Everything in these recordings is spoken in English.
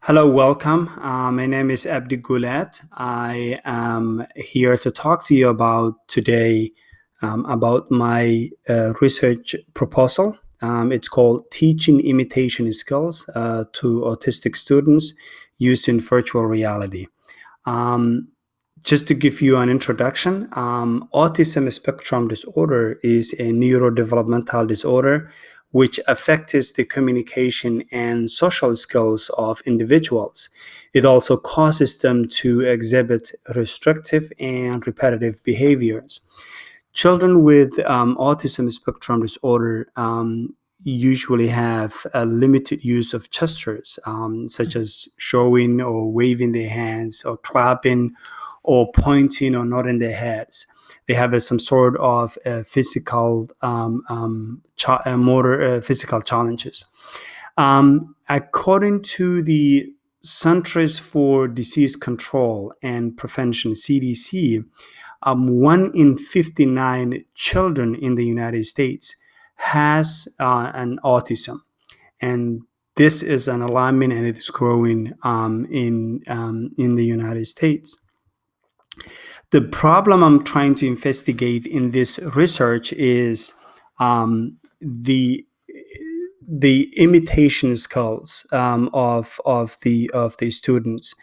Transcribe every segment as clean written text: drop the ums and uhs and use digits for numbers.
Hello, welcome. My name is Abdi Gulet. I am here to talk to you about today about my research proposal. It's called Teaching Imitation Skills to Autistic Students Using Virtual Reality. Um, just to give you an introduction, autism spectrum disorder is a neurodevelopmental disorder which affects the communication and social skills of individuals. It also causes them to exhibit restrictive and repetitive behaviors. Children with autism spectrum disorder usually have a limited use of gestures, such as showing or waving their hands, or clapping, or pointing, or nodding their heads. They have some sort of physical motor physical challenges. According to the Centers for Disease Control and Prevention (CDC), 1 in 59 children in the United States has an autism, and this is an alarming, and it is growing in the United States. The problem I'm trying to investigate in this research is the imitation skills of the students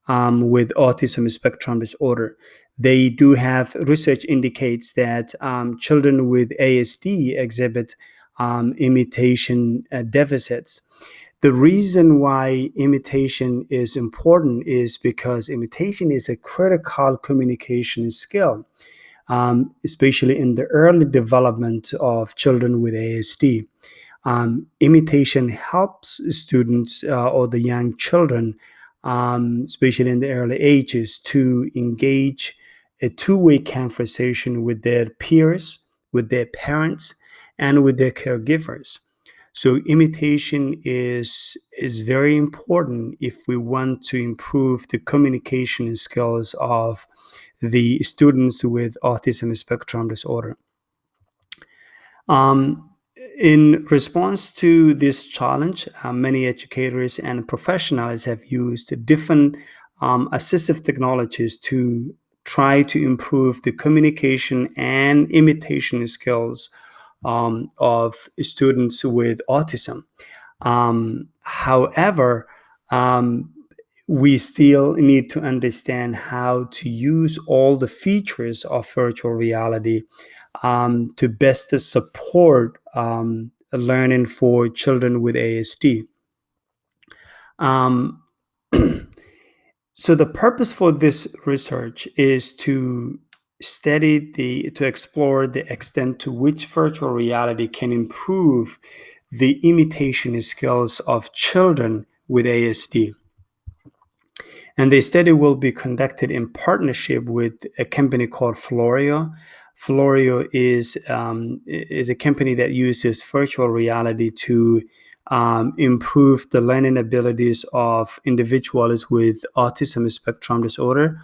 with autism spectrum disorder. They do have research indicates that children with ASD exhibit imitation deficits. The reason why imitation is important is because imitation is a critical communication skill, especially in the early development of children with ASD. Imitation helps students or the young children, especially in the early ages, to engage a two-way conversation with their peers, with their parents, and with their caregivers. So imitation is very important if we want to improve the communication skills of the students with autism spectrum disorder. In response to this challenge, many educators and professionals have used different assistive technologies to try to improve the communication and imitation skills of students with autism. However, we still need to understand how to use all the features of virtual reality to best support learning for children with ASD. Um, so the purpose for this research is to to explore the extent to which virtual reality can improve the imitation skills of children with ASD. And the study will be conducted in partnership with a company called Florio. Florio is a company that uses virtual reality to improve the learning abilities of individuals with autism spectrum disorder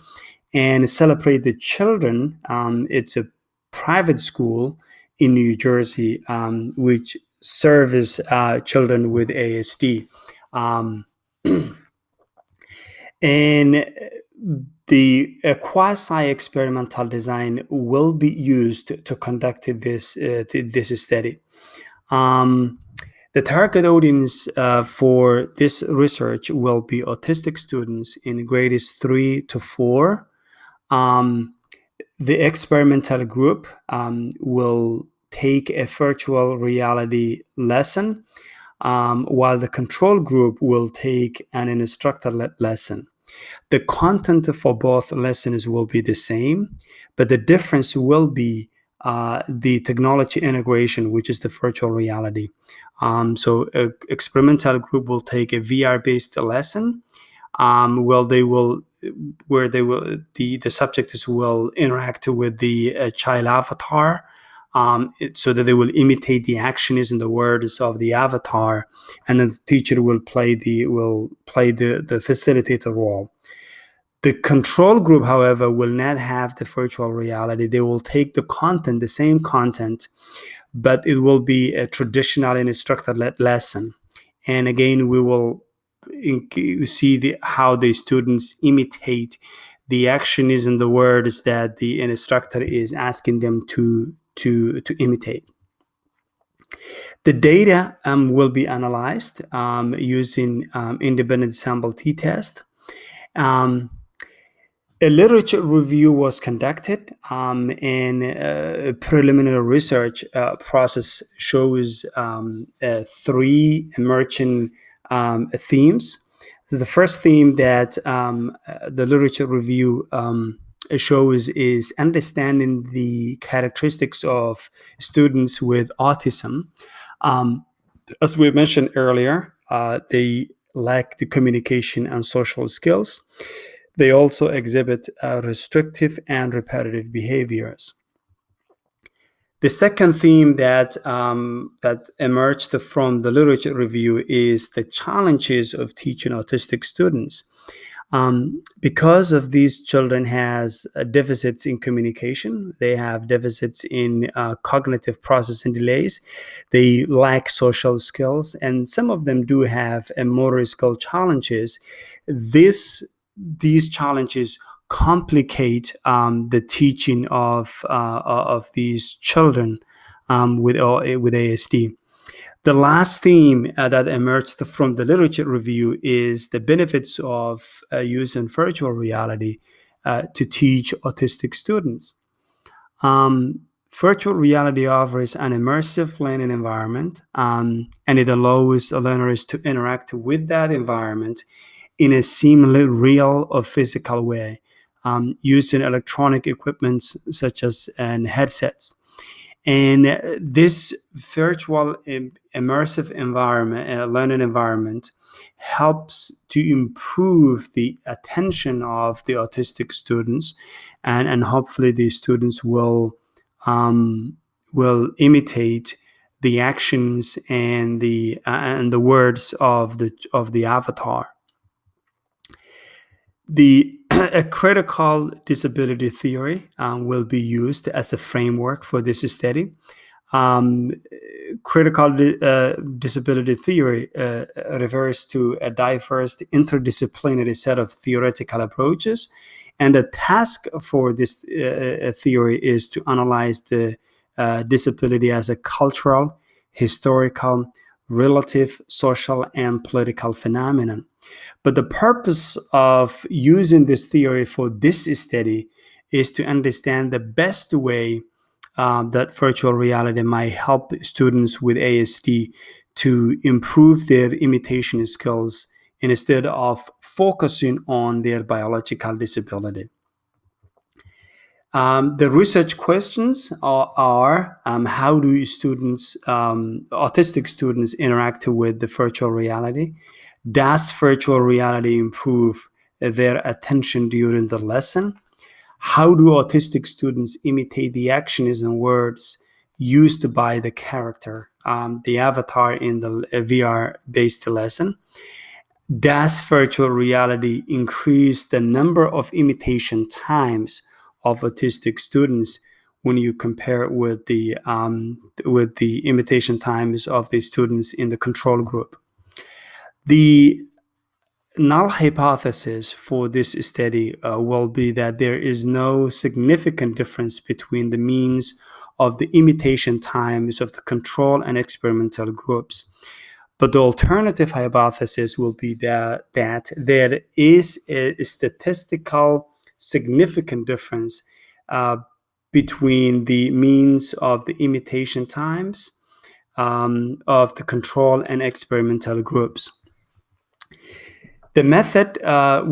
and celebrate the children. It's a private school in New Jersey which serves children with ASD. And the quasi-experimental design will be used to conduct this study. The target audience for this research will be autistic students in grades 3 to 4. The experimental group will take a virtual reality lesson, while the control group will take an instructor-led lesson. The content for both lessons will be the same, but the difference will be the technology integration, which is the virtual reality. So an experimental group will take a VR-based lesson, where the subjects will interact with the child avatar, so that they will imitate the actions and the words of the avatar, and then the teacher will play the facilitator role. The control group, however, will not have the virtual reality. They will take the same content, but it will be a traditional instructor-led lesson. And again, we will how the students imitate the actions and the words that the instructor is asking them to imitate. The data will be analyzed using independent sample t-test. A literature review was conducted, and a preliminary research process shows three emerging themes. So the first theme that the literature review shows is understanding the characteristics of students with autism. As we mentioned earlier, they lack the communication and social skills. They also exhibit restrictive and repetitive behaviors. The second theme that emerged from the literature review is the challenges of teaching autistic students. Because of these children has deficits in communication, they have deficits in cognitive processing delays, they lack social skills, and some of them do have motor skill challenges. These challenges complicate the teaching of these children with ASD. The last theme that emerged from the literature review is the benefits of using virtual reality to teach autistic students. Virtual reality offers an immersive learning environment, and it allows learners to interact with that environment in a seemingly real or physical way, using electronic equipments such as headsets. And this virtual immersive environment, learning environment, helps to improve the attention of the autistic students, and hopefully the students will imitate the actions and the words of the avatar. A critical disability theory will be used as a framework for this study. Critical disability theory refers to a diverse interdisciplinary set of theoretical approaches, and the task for this theory is to analyze the disability as a cultural, historical, relative, social, and political phenomenon. But the purpose of using this theory for this study is to understand the best way that virtual reality might help students with ASD to improve their imitation skills instead of focusing on their biological disability. The research questions are how do autistic students interact with the virtual reality? Does virtual reality improve their attention during the lesson? How do autistic students imitate the actions and words used by the character, the avatar in the VR-based lesson? Does virtual reality increase the number of imitation times of autistic students when you compare it with the imitation times of the students in the control group? The null hypothesis for this study will be that there is no significant difference between the means of the imitation times of the control and experimental groups. But the alternative hypothesis will be that there is a statistical significant difference between the means of the imitation times of the control and experimental groups. The method that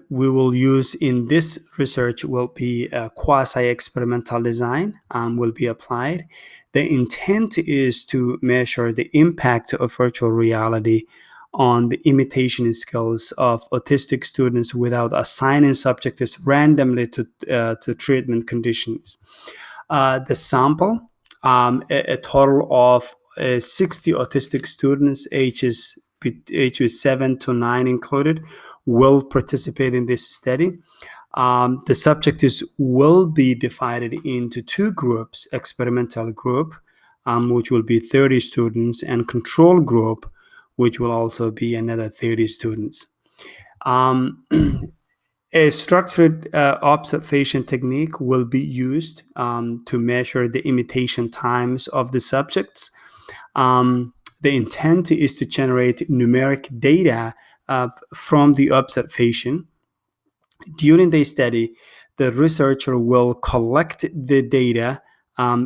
we will use in this research will be a quasi-experimental design, will be applied. The intent is to measure the impact of virtual reality on the imitation skills of autistic students without assigning subjects randomly to treatment conditions. The sample, a total of 60 autistic students ages 7 to 9 included, will participate in this study. The subjects will be divided into two groups: experimental group, which will be 30 students, and control group, which will also be another 30 students. Um, a structured observation technique will be used to measure the imitation times of the subjects. The intent is to generate numeric data from the observation. During the study, the researcher will collect the data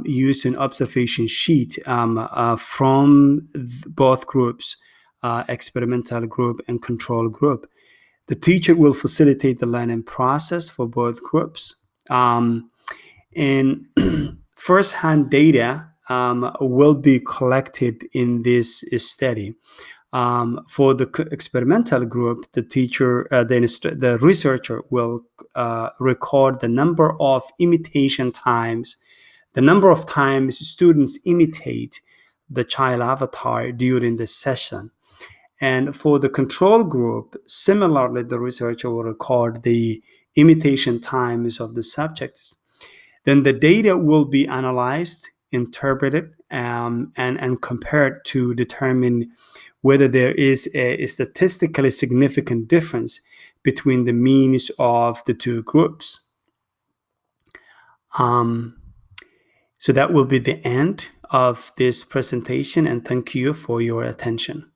using observation sheet from both groups, experimental group and control group. The teacher will facilitate the learning process for both groups. And first-hand data will be collected in this study. For the experimental group, the researcher will record the number of imitation times, the number of times students imitate the child avatar during the session. And for the control group, similarly, the researcher will record the imitation times of the subjects. Then the data will be analyzed, interpreted, and compared to determine whether there is a statistically significant difference between the means of the two groups. So that will be the end of this presentation, and thank you for your attention.